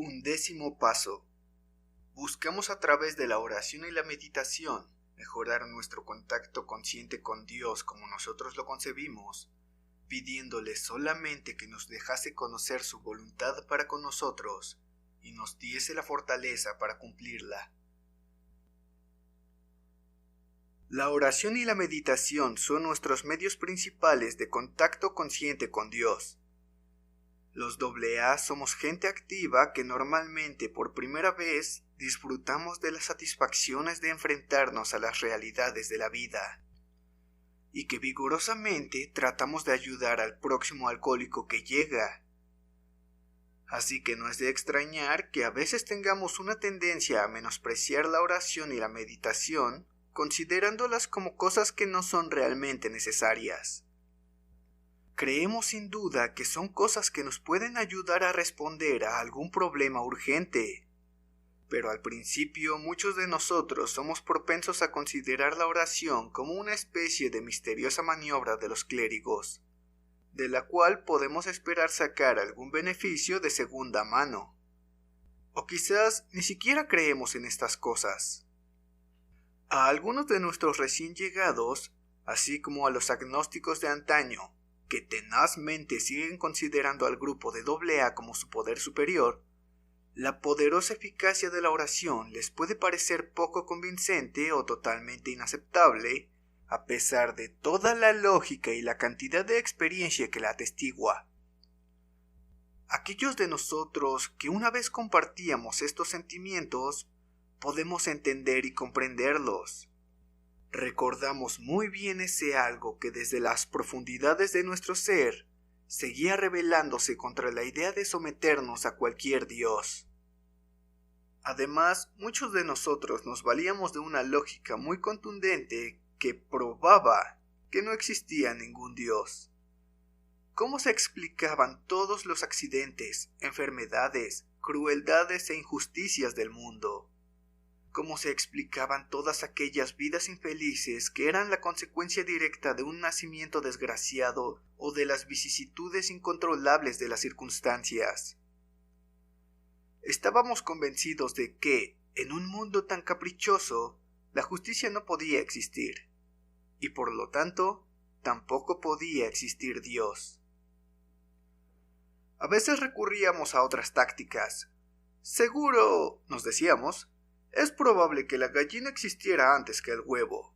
11º paso. Buscamos a través de la oración y la meditación mejorar nuestro contacto consciente con Dios como nosotros lo concebimos, pidiéndole solamente que nos dejase conocer su voluntad para con nosotros y nos diese la fortaleza para cumplirla. La oración y la meditación son nuestros medios principales de contacto consciente con Dios. Los AA somos gente activa que normalmente por primera vez disfrutamos de las satisfacciones de enfrentarnos a las realidades de la vida y que vigorosamente tratamos de ayudar al próximo alcohólico que llega. Así que no es de extrañar que a veces tengamos una tendencia a menospreciar la oración y la meditación, considerándolas como cosas que no son realmente necesarias. Creemos sin duda que son cosas que nos pueden ayudar a responder a algún problema urgente, pero al principio muchos de nosotros somos propensos a considerar la oración como una especie de misteriosa maniobra de los clérigos, de la cual podemos esperar sacar algún beneficio de segunda mano. O quizás ni siquiera creemos en estas cosas. A algunos de nuestros recién llegados, así como a los agnósticos de antaño, que tenazmente siguen considerando al grupo de AA como su poder superior, la poderosa eficacia de la oración les puede parecer poco convincente o totalmente inaceptable, a pesar de toda la lógica y la cantidad de experiencia que la atestigua. Aquellos de nosotros que una vez compartíamos estos sentimientos, podemos entender y comprenderlos. Recordamos muy bien ese algo que desde las profundidades de nuestro ser seguía rebelándose contra la idea de someternos a cualquier dios. Además, muchos de nosotros nos valíamos de una lógica muy contundente que probaba que no existía ningún dios. ¿Cómo se explicaban todos los accidentes, enfermedades, crueldades e injusticias del mundo? ¿Cómo se explicaban todas aquellas vidas infelices que eran la consecuencia directa de un nacimiento desgraciado o de las vicisitudes incontrolables de las circunstancias? Estábamos convencidos de que, en un mundo tan caprichoso, la justicia no podía existir, y por lo tanto, tampoco podía existir Dios. A veces recurríamos a otras tácticas. Seguro, nos decíamos, es probable que la gallina existiera antes que el huevo.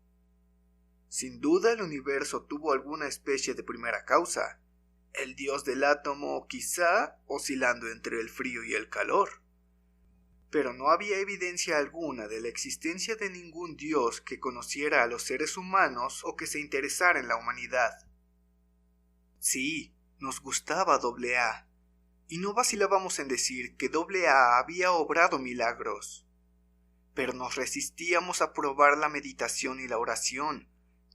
Sin duda el universo tuvo alguna especie de primera causa, el dios del átomo quizá oscilando entre el frío y el calor. Pero no había evidencia alguna de la existencia de ningún dios que conociera a los seres humanos o que se interesara en la humanidad. Sí, nos gustaba AA, y no vacilábamos en decir que AA había obrado milagros. Pero nos resistíamos a probar la meditación y la oración,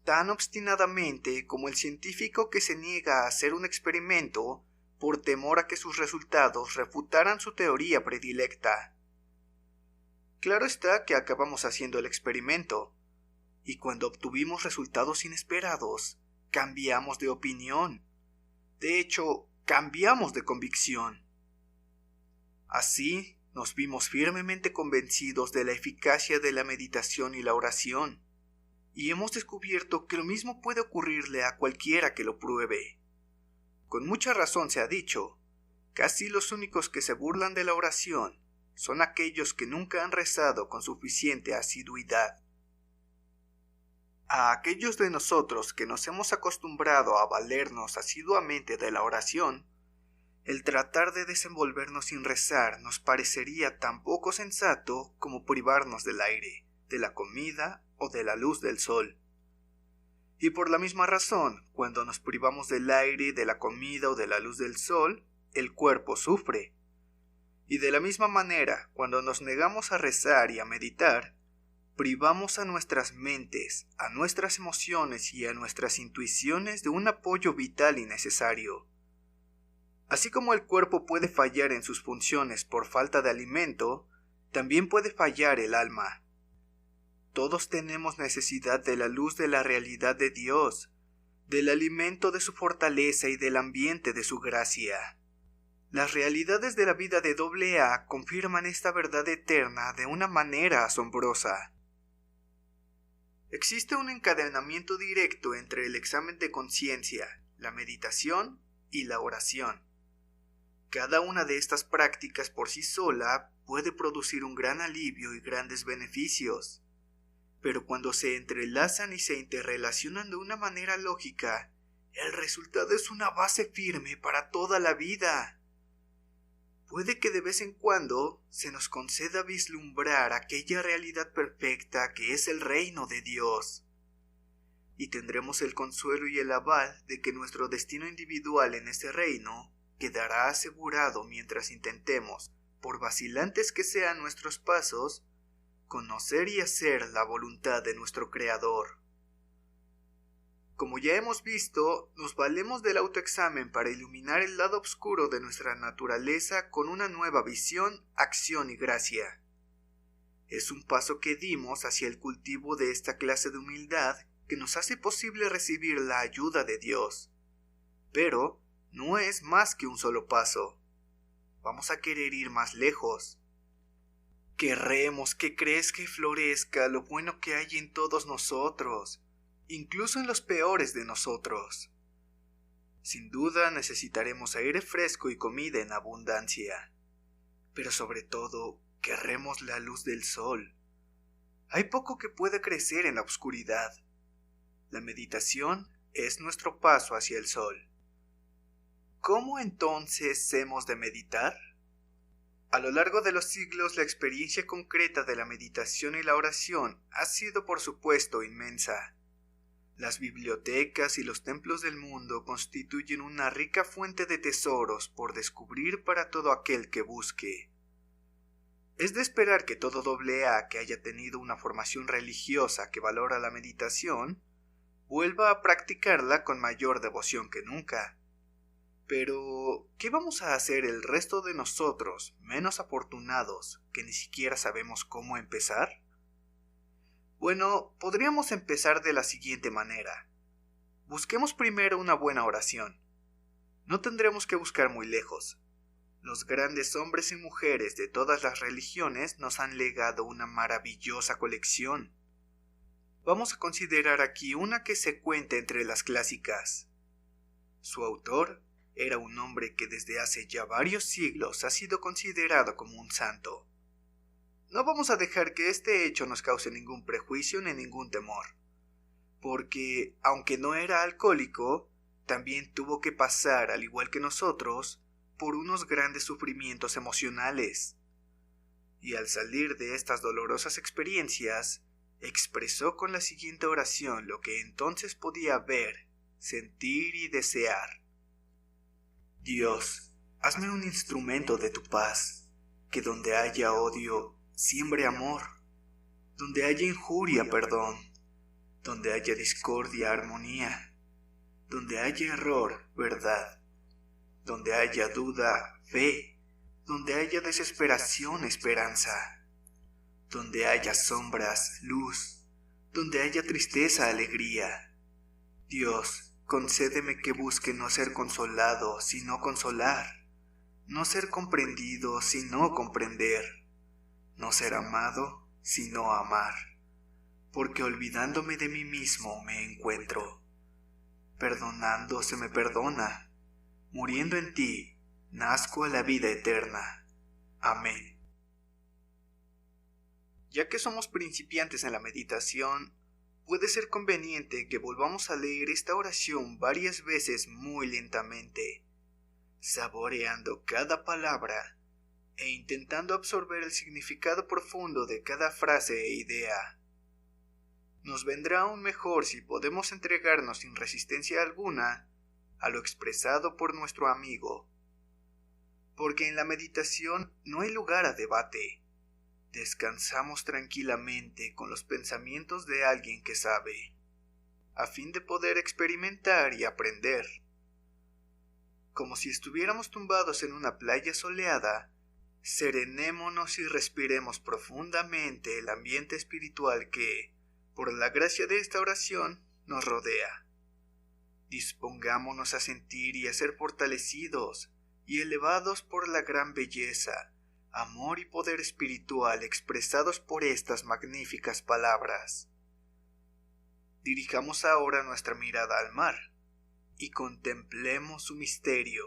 tan obstinadamente como el científico que se niega a hacer un experimento por temor a que sus resultados refutaran su teoría predilecta. Claro está que acabamos haciendo el experimento, y cuando obtuvimos resultados inesperados, cambiamos de opinión. De hecho, cambiamos de convicción. Así, nos vimos firmemente convencidos de la eficacia de la meditación y la oración, y hemos descubierto que lo mismo puede ocurrirle a cualquiera que lo pruebe. Con mucha razón se ha dicho, casi los únicos que se burlan de la oración son aquellos que nunca han rezado con suficiente asiduidad. A aquellos de nosotros que nos hemos acostumbrado a valernos asiduamente de la oración, el tratar de desenvolvernos sin rezar nos parecería tan poco sensato como privarnos del aire, de la comida o de la luz del sol. Y por la misma razón, cuando nos privamos del aire, de la comida o de la luz del sol, el cuerpo sufre. Y de la misma manera, cuando nos negamos a rezar y a meditar, privamos a nuestras mentes, a nuestras emociones y a nuestras intuiciones de un apoyo vital y necesario. Así como el cuerpo puede fallar en sus funciones por falta de alimento, también puede fallar el alma. Todos tenemos necesidad de la luz de la realidad de Dios, del alimento de su fortaleza y del ambiente de su gracia. Las realidades de la vida de AA confirman esta verdad eterna de una manera asombrosa. Existe un encadenamiento directo entre el examen de conciencia, la meditación y la oración. Cada una de estas prácticas por sí sola puede producir un gran alivio y grandes beneficios, pero cuando se entrelazan y se interrelacionan de una manera lógica, el resultado es una base firme para toda la vida. Puede que de vez en cuando se nos conceda vislumbrar aquella realidad perfecta que es el reino de Dios, y tendremos el consuelo y el aval de que nuestro destino individual en ese reino quedará asegurado mientras intentemos, por vacilantes que sean nuestros pasos, conocer y hacer la voluntad de nuestro Creador. Como ya hemos visto, nos valemos del autoexamen para iluminar el lado oscuro de nuestra naturaleza con una nueva visión, acción y gracia. Es un paso que dimos hacia el cultivo de esta clase de humildad que nos hace posible recibir la ayuda de Dios. Pero no es más que un solo paso. Vamos a querer ir más lejos. Querremos que crezca y florezca lo bueno que hay en todos nosotros, incluso en los peores de nosotros. Sin duda necesitaremos aire fresco y comida en abundancia, pero sobre todo querremos la luz del sol. Hay poco que puede crecer en la oscuridad. La meditación es nuestro paso hacia el sol. ¿Cómo entonces hemos de meditar? A lo largo de los siglos, la experiencia concreta de la meditación y la oración ha sido, por supuesto, inmensa. Las bibliotecas y los templos del mundo constituyen una rica fuente de tesoros por descubrir para todo aquel que busque. Es de esperar que todo AA que haya tenido una formación religiosa que valora la meditación, vuelva a practicarla con mayor devoción que nunca. Pero, ¿qué vamos a hacer el resto de nosotros, menos afortunados, que ni siquiera sabemos cómo empezar? Bueno, podríamos empezar de la siguiente manera. Busquemos primero una buena oración. No tendremos que buscar muy lejos. Los grandes hombres y mujeres de todas las religiones nos han legado una maravillosa colección. Vamos a considerar aquí una que se cuenta entre las clásicas. Su autor era un hombre que desde hace ya varios siglos ha sido considerado como un santo. No vamos a dejar que este hecho nos cause ningún prejuicio ni ningún temor, porque, aunque no era alcohólico, también tuvo que pasar, al igual que nosotros, por unos grandes sufrimientos emocionales. Y al salir de estas dolorosas experiencias, expresó con la siguiente oración lo que entonces podía ver, sentir y desear. Dios, hazme un instrumento de tu paz, que donde haya odio, siembre amor, donde haya injuria, perdón, donde haya discordia, armonía, donde haya error, verdad, donde haya duda, fe, donde haya desesperación, esperanza, donde haya sombras, luz, donde haya tristeza, alegría. Dios, concédeme que busque no ser consolado, sino consolar, no ser comprendido, sino comprender, no ser amado, sino amar, porque olvidándome de mí mismo me encuentro. Perdonando se me perdona, muriendo en ti, nazco a la vida eterna. Amén. Ya que somos principiantes en la meditación, puede ser conveniente que volvamos a leer esta oración varias veces muy lentamente, saboreando cada palabra e intentando absorber el significado profundo de cada frase e idea. Nos vendrá aún mejor si podemos entregarnos sin resistencia alguna a lo expresado por nuestro amigo, porque en la meditación no hay lugar a debate. Descansamos tranquilamente con los pensamientos de alguien que sabe, a fin de poder experimentar y aprender. Como si estuviéramos tumbados en una playa soleada, serenémonos y respiremos profundamente el ambiente espiritual que, por la gracia de esta oración, nos rodea. Dispongámonos a sentir y a ser fortalecidos, y elevados por la gran belleza, amor y poder espiritual expresados por estas magníficas palabras. Dirijamos ahora nuestra mirada al mar y contemplemos su misterio.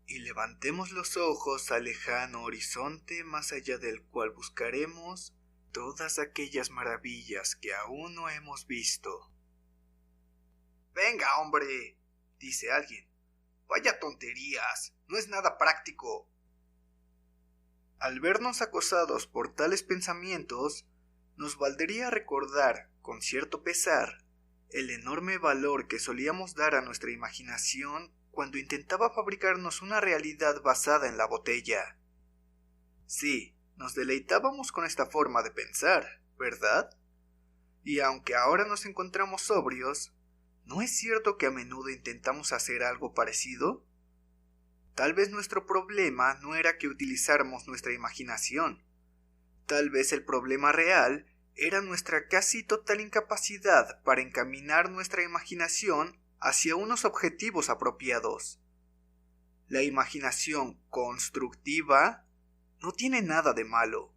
Y levantemos los ojos al lejano horizonte más allá del cual buscaremos todas aquellas maravillas que aún no hemos visto. «Venga, hombre», dice alguien. «Vaya tonterías, no es nada práctico». Al vernos acosados por tales pensamientos, nos valdría recordar, con cierto pesar, el enorme valor que solíamos dar a nuestra imaginación cuando intentaba fabricarnos una realidad basada en la botella. Sí, nos deleitábamos con esta forma de pensar, ¿verdad? Y aunque ahora nos encontramos sobrios, ¿no es cierto que a menudo intentamos hacer algo parecido? Tal vez nuestro problema no era que utilizáramos nuestra imaginación. Tal vez el problema real era nuestra casi total incapacidad para encaminar nuestra imaginación hacia unos objetivos apropiados. La imaginación constructiva no tiene nada de malo.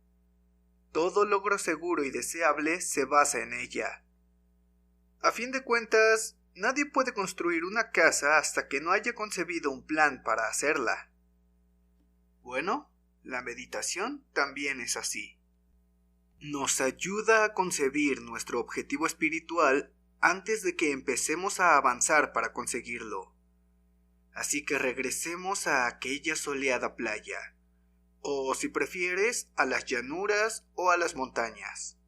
Todo logro seguro y deseable se basa en ella. A fin de cuentas, nadie puede construir una casa hasta que no haya concebido un plan para hacerla. Bueno, la meditación también es así. Nos ayuda a concebir nuestro objetivo espiritual antes de que empecemos a avanzar para conseguirlo. Así que regresemos a aquella soleada playa, o si prefieres, a las llanuras o a las montañas.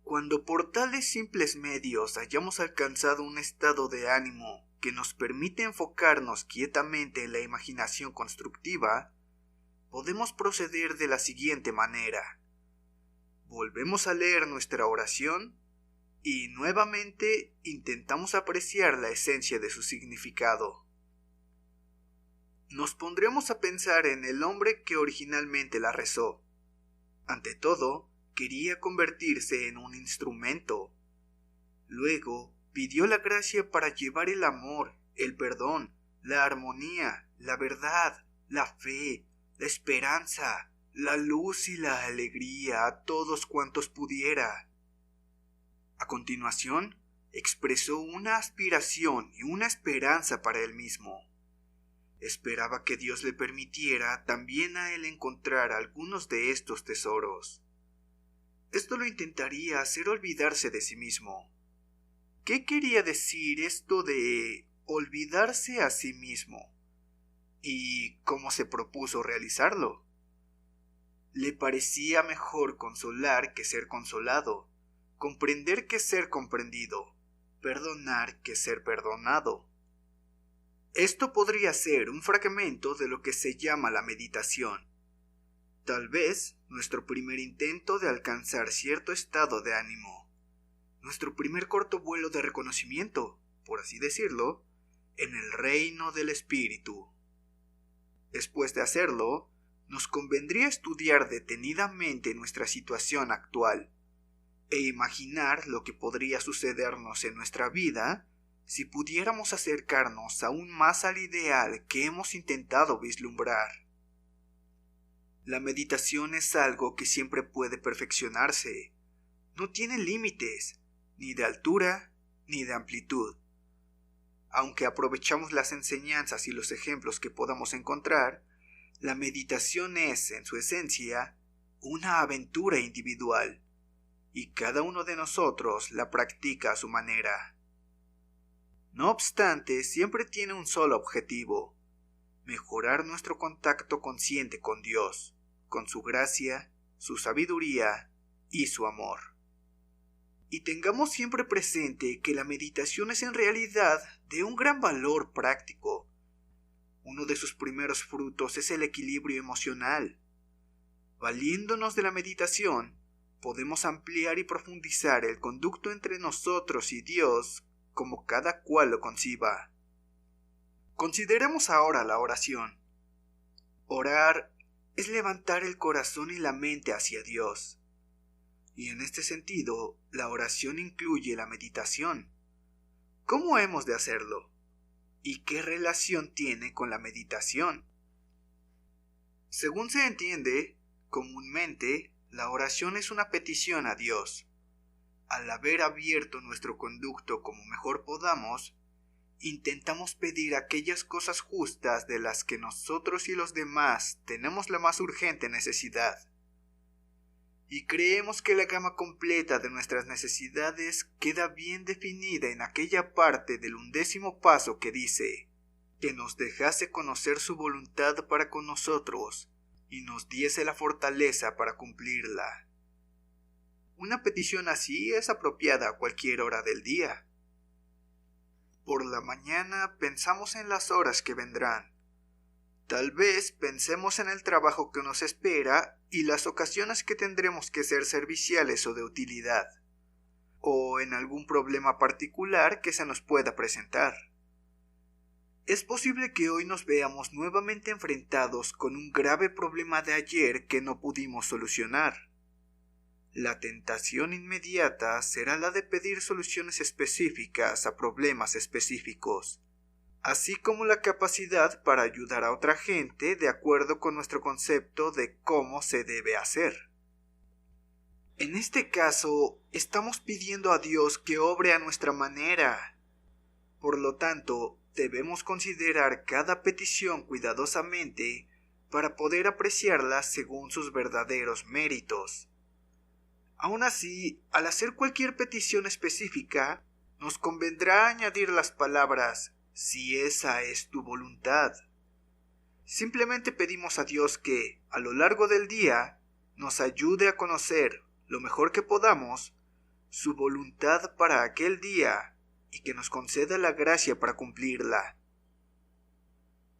Cuando por tales simples medios hayamos alcanzado un estado de ánimo que nos permite enfocarnos quietamente en la imaginación constructiva, podemos proceder de la siguiente manera. Volvemos a leer nuestra oración y nuevamente intentamos apreciar la esencia de su significado. Nos pondremos a pensar en el hombre que originalmente la rezó. Ante todo, quería convertirse en un instrumento. Luego, pidió la gracia para llevar el amor, el perdón, la armonía, la verdad, la fe, la esperanza, la luz y la alegría a todos cuantos pudiera. A continuación, expresó una aspiración y una esperanza para él mismo. Esperaba que Dios le permitiera también a él encontrar algunos de estos tesoros. Esto lo intentaría hacer olvidarse de sí mismo. ¿Qué quería decir esto de olvidarse a sí mismo? ¿Y cómo se propuso realizarlo? Le parecía mejor consolar que ser consolado, comprender que ser comprendido, perdonar que ser perdonado. Esto podría ser un fragmento de lo que se llama la meditación. Tal vez nuestro primer intento de alcanzar cierto estado de ánimo, nuestro primer corto vuelo de reconocimiento, por así decirlo, en el reino del espíritu. Después de hacerlo, nos convendría estudiar detenidamente nuestra situación actual e imaginar lo que podría sucedernos en nuestra vida si pudiéramos acercarnos aún más al ideal que hemos intentado vislumbrar. La meditación es algo que siempre puede perfeccionarse. No tiene límites, ni de altura ni de amplitud. Aunque aprovechamos las enseñanzas y los ejemplos que podamos encontrar, la meditación es, en su esencia, una aventura individual, y cada uno de nosotros la practica a su manera. No obstante, siempre tiene un solo objetivo: mejorar nuestro contacto consciente con Dios, con su gracia, su sabiduría y su amor. Y tengamos siempre presente que la meditación es en realidad de un gran valor práctico. Uno de sus primeros frutos es el equilibrio emocional. Valiéndonos de la meditación, podemos ampliar y profundizar el conducto entre nosotros y Dios como cada cual lo conciba. Consideremos ahora la oración. Orar es levantar el corazón y la mente hacia Dios. Y en este sentido, la oración incluye la meditación. ¿Cómo hemos de hacerlo? ¿Y qué relación tiene con la meditación? Según se entiende, comúnmente, la oración es una petición a Dios. Al haber abierto nuestro conducto como mejor podamos, intentamos pedir aquellas cosas justas de las que nosotros y los demás tenemos la más urgente necesidad. Y creemos que la gama completa de nuestras necesidades queda bien definida en aquella parte del 11º paso que dice: que nos dejase conocer su voluntad para con nosotros y nos diese la fortaleza para cumplirla. Una petición así es apropiada a cualquier hora del día. Por la mañana pensamos en las horas que vendrán. Tal vez pensemos en el trabajo que nos espera y las ocasiones que tendremos que ser serviciales o de utilidad, o en algún problema particular que se nos pueda presentar. Es posible que hoy nos veamos nuevamente enfrentados con un grave problema de ayer que no pudimos solucionar. La tentación inmediata será la de pedir soluciones específicas a problemas específicos, así como la capacidad para ayudar a otra gente de acuerdo con nuestro concepto de cómo se debe hacer. En este caso, estamos pidiendo a Dios que obre a nuestra manera. Por lo tanto, debemos considerar cada petición cuidadosamente para poder apreciarla según sus verdaderos méritos. Aún así, al hacer cualquier petición específica, nos convendrá añadir las palabras «si esa es tu voluntad». Simplemente pedimos a Dios que, a lo largo del día, nos ayude a conocer, lo mejor que podamos, su voluntad para aquel día y que nos conceda la gracia para cumplirla.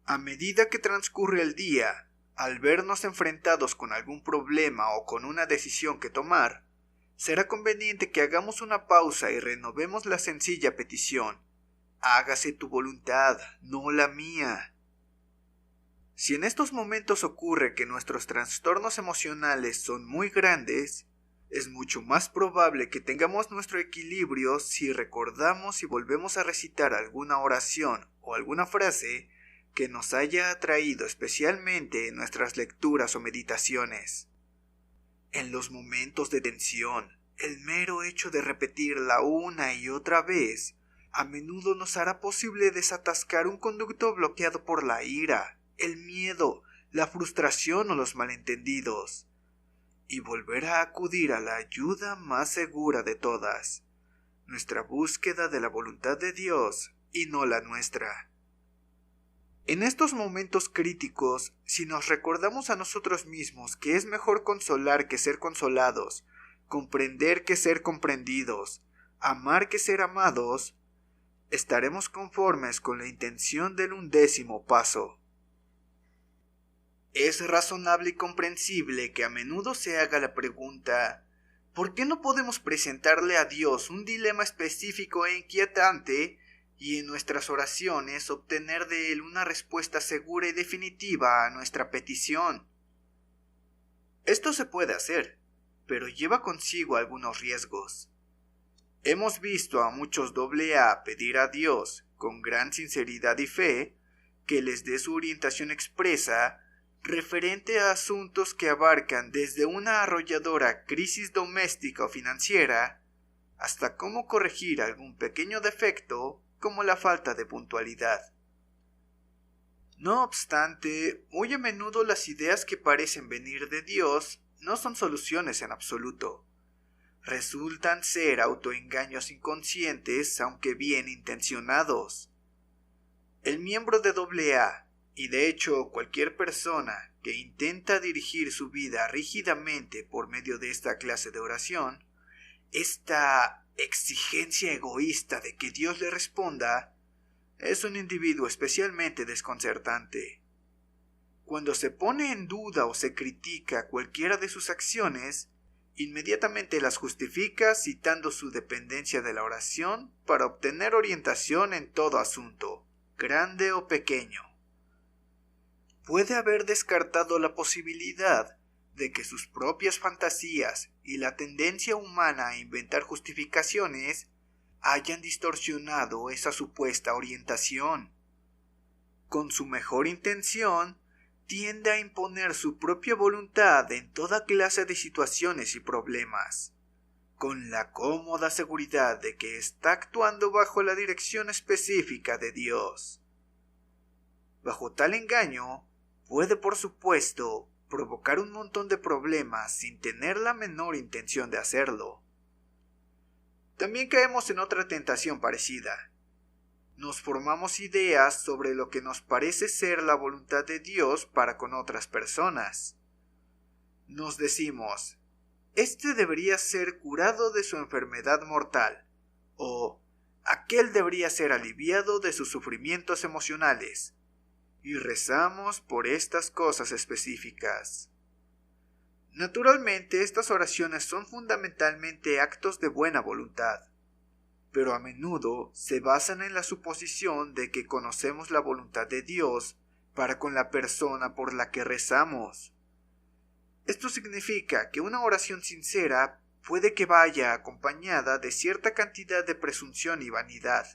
A medida que transcurre el día, al vernos enfrentados con algún problema o con una decisión que tomar, será conveniente que hagamos una pausa y renovemos la sencilla petición: hágase tu voluntad, no la mía. Si en estos momentos ocurre que nuestros trastornos emocionales son muy grandes, es mucho más probable que tengamos nuestro equilibrio si recordamos y volvemos a recitar alguna oración o alguna frase que nos haya atraído especialmente en nuestras lecturas o meditaciones. En los momentos de tensión, el mero hecho de repetirla una y otra vez a menudo nos hará posible desatascar un conducto bloqueado por la ira, el miedo, la frustración o los malentendidos, y volver a acudir a la ayuda más segura de todas, nuestra búsqueda de la voluntad de Dios y no la nuestra. En estos momentos críticos, si nos recordamos a nosotros mismos que es mejor consolar que ser consolados, comprender que ser comprendidos, amar que ser amados, estaremos conformes con la intención del 11º paso. Es razonable y comprensible que a menudo se haga la pregunta: ¿por qué no podemos presentarle a Dios un dilema específico e inquietante y en nuestras oraciones obtener de Él una respuesta segura y definitiva a nuestra petición? Esto se puede hacer, pero lleva consigo algunos riesgos. Hemos visto a muchos AA pedir a Dios, con gran sinceridad y fe, que les dé su orientación expresa referente a asuntos que abarcan desde una arrolladora crisis doméstica o financiera hasta cómo corregir algún pequeño defecto como la falta de puntualidad. No obstante, muy a menudo las ideas que parecen venir de Dios no son soluciones en absoluto. Resultan ser autoengaños inconscientes, aunque bien intencionados. El miembro de AA, y de hecho cualquier persona que intenta dirigir su vida rígidamente por medio de esta clase de oración, esta exigencia egoísta de que Dios le responda, es un individuo especialmente desconcertante. Cuando se pone en duda o se critica cualquiera de sus acciones, inmediatamente las justifica citando su dependencia de la oración para obtener orientación en todo asunto, grande o pequeño. Puede haber descartado la posibilidad de que sus propias fantasías y la tendencia humana a inventar justificaciones hayan distorsionado esa supuesta orientación. con su mejor intención, tiende a imponer su propia voluntad en toda clase de situaciones y problemas, con la cómoda seguridad de que está actuando bajo la dirección específica de Dios. Bajo tal engaño, puede por supuesto provocar un montón de problemas sin tener la menor intención de hacerlo. También caemos en otra tentación parecida. Nos formamos ideas sobre lo que nos parece ser la voluntad de Dios para con otras personas. Nos decimos, este debería ser curado de su enfermedad mortal, o aquel debería ser aliviado de sus sufrimientos emocionales, y rezamos por estas cosas específicas. Naturalmente, estas oraciones son fundamentalmente actos de buena voluntad, pero a menudo se basan en la suposición de que conocemos la voluntad de Dios para con la persona por la que rezamos. Esto significa que una oración sincera puede que vaya acompañada de cierta cantidad de presunción y vanidad.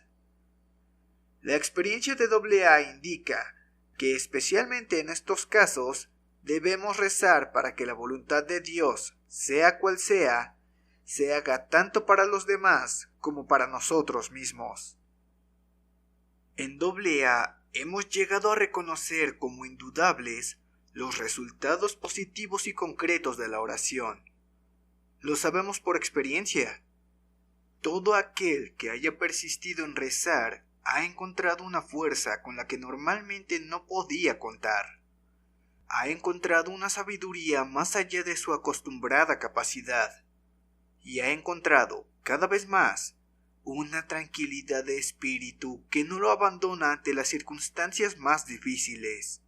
La experiencia de AA indica que especialmente en estos casos debemos rezar para que la voluntad de Dios, sea cual sea, se haga tanto para los demás como para nosotros mismos. En AA hemos llegado a reconocer como indudables los resultados positivos y concretos de la oración. Lo sabemos por experiencia. Todo aquel que haya persistido en rezar ha encontrado una fuerza con la que normalmente no podía contar. Ha encontrado una sabiduría más allá de su acostumbrada capacidad. Y ha encontrado, cada vez más, una tranquilidad de espíritu que no lo abandona ante las circunstancias más difíciles.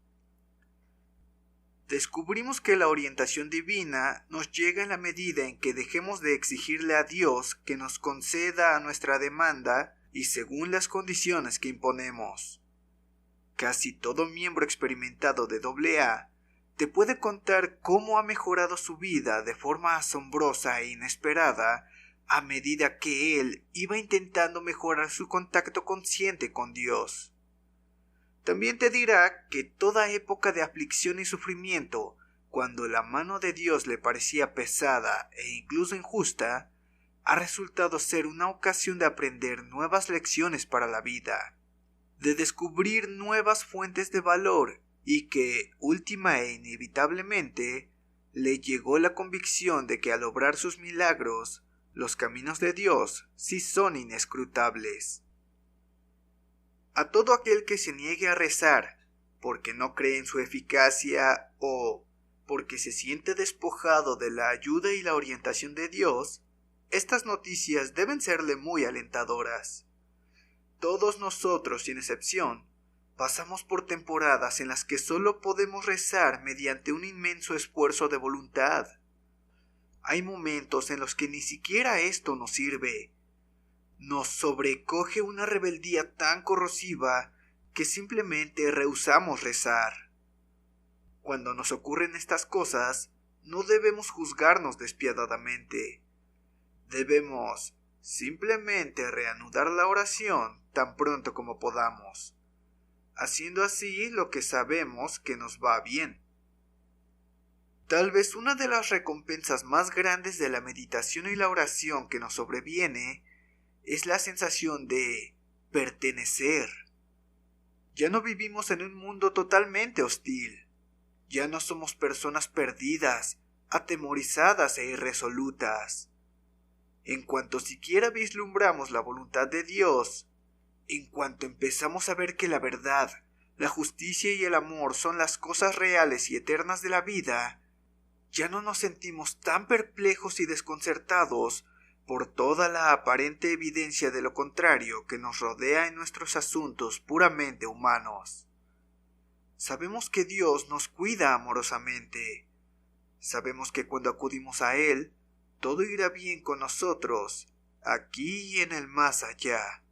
Descubrimos que la orientación divina nos llega en la medida en que dejemos de exigirle a Dios que nos conceda a nuestra demanda y según las condiciones que imponemos. Casi todo miembro experimentado de AA te puede contar cómo ha mejorado su vida de forma asombrosa e inesperada a medida que él iba intentando mejorar su contacto consciente con Dios. También te dirá que toda época de aflicción y sufrimiento, cuando la mano de Dios le parecía pesada e incluso injusta, ha resultado ser una ocasión de aprender nuevas lecciones para la vida, de descubrir nuevas fuentes de valor y que, última e inevitablemente, le llegó la convicción de que al obrar sus milagros, los caminos de Dios sí son inescrutables. A todo aquel que se niegue a rezar, porque no cree en su eficacia o porque se siente despojado de la ayuda y la orientación de Dios, estas noticias deben serle muy alentadoras. Todos nosotros, sin excepción, pasamos por temporadas en las que solo podemos rezar mediante un inmenso esfuerzo de voluntad. Hay momentos en los que ni siquiera esto nos sirve. Nos sobrecoge una rebeldía tan corrosiva que simplemente rehusamos rezar. Cuando nos ocurren estas cosas, no debemos juzgarnos despiadadamente. Debemos simplemente reanudar la oración tan pronto como podamos, haciendo así lo que sabemos que nos va bien. Tal vez una de las recompensas más grandes de la meditación y la oración que nos sobreviene es la sensación de pertenecer. Ya no vivimos en un mundo totalmente hostil. Ya no somos personas perdidas, atemorizadas e irresolutas. En cuanto siquiera vislumbramos la voluntad de Dios, en cuanto empezamos a ver que la verdad, la justicia y el amor son las cosas reales y eternas de la vida, ya no nos sentimos tan perplejos y desconcertados por toda la aparente evidencia de lo contrario que nos rodea en nuestros asuntos puramente humanos. Sabemos que Dios nos cuida amorosamente. Sabemos que cuando acudimos a Él, todo irá bien con nosotros, aquí y en el más allá.